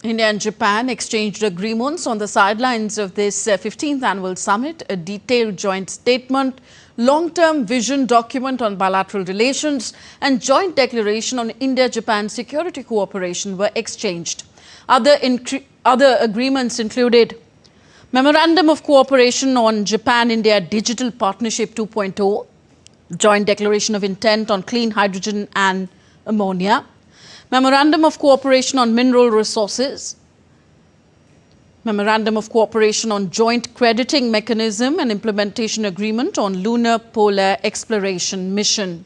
India and Japan exchanged agreements on the sidelines of this 15th annual summit. A detailed joint statement, long-term vision document on bilateral relations and joint declaration on India-Japan security cooperation were exchanged. Other agreements included Memorandum of Cooperation on Japan-India Digital Partnership 2.0, Joint Declaration of Intent on Clean Hydrogen and Ammonia, Memorandum of Cooperation on Mineral Resources, Memorandum of Cooperation on Joint Crediting Mechanism and Implementation Agreement on Lunar Polar Exploration Mission.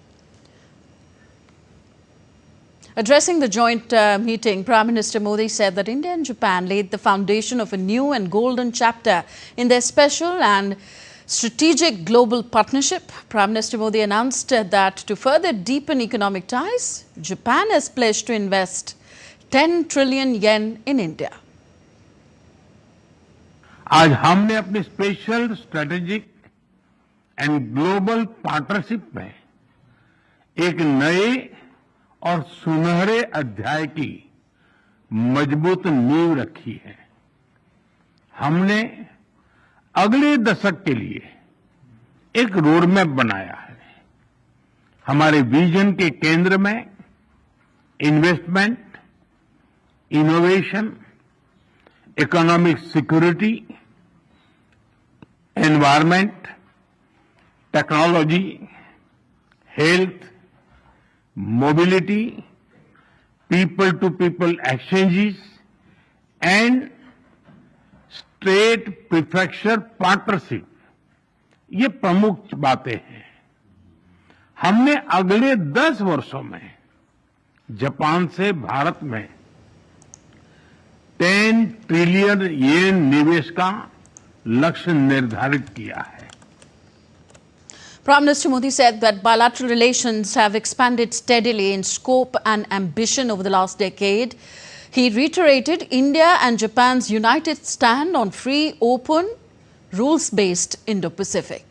Addressing the joint meeting, Prime Minister Modi said that India and Japan laid the foundation of a new and golden chapter in their special and strategic global partnership. Prime Minister Modi announced that to further deepen economic ties, Japan has pledged to invest 10 trillion yen in India. आज हमने अपने special strategic and global partnership में एक नए और सुनहरे अध्याय की मजबूत नींव रखी है। हमने अगले दशक के लिए एक रोड मैप बनाया है। हमारे विजन के केंद्र में investment, innovation, economic security, environment, technology, health, mobility, people to people exchanges and state prefecture partnership, ये प्रमुख बातें हैं। हमने अगले 10 वर्षों में जापान से भारत में 10 ट्रिलियन येन निवेश का लक्ष्य निर्धारित किया है। Prime Minister Modi said that bilateral relations have expanded steadily in scope and ambition over the last decade. He reiterated India and Japan's united stand on free, open, rules-based Indo-Pacific.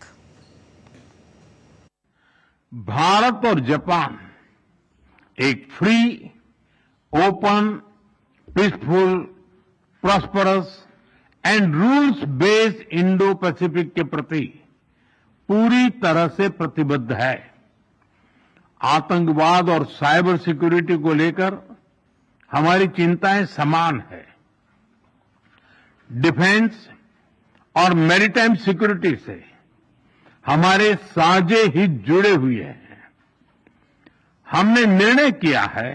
Bharat और Japan एक free, open, peaceful, prosperous and rules based Indo Pacific के प्रति पूरी तरह से प्रतिबद्ध है। आतंकवाद और साइबर सिक्योरिटी को लेकर हमारी चिंताएं समान है। डिफेंस और मैरीटाइम सिक्योरिटी से हमारे साझे हित जुड़े हुए हैं। हमने निर्णय किया है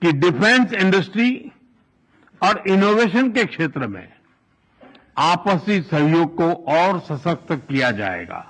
कि डिफेंस इंडस्ट्री और इनोवेशन के क्षेत्र में आपसी सहयोग को और सशक्त किया जाएगा।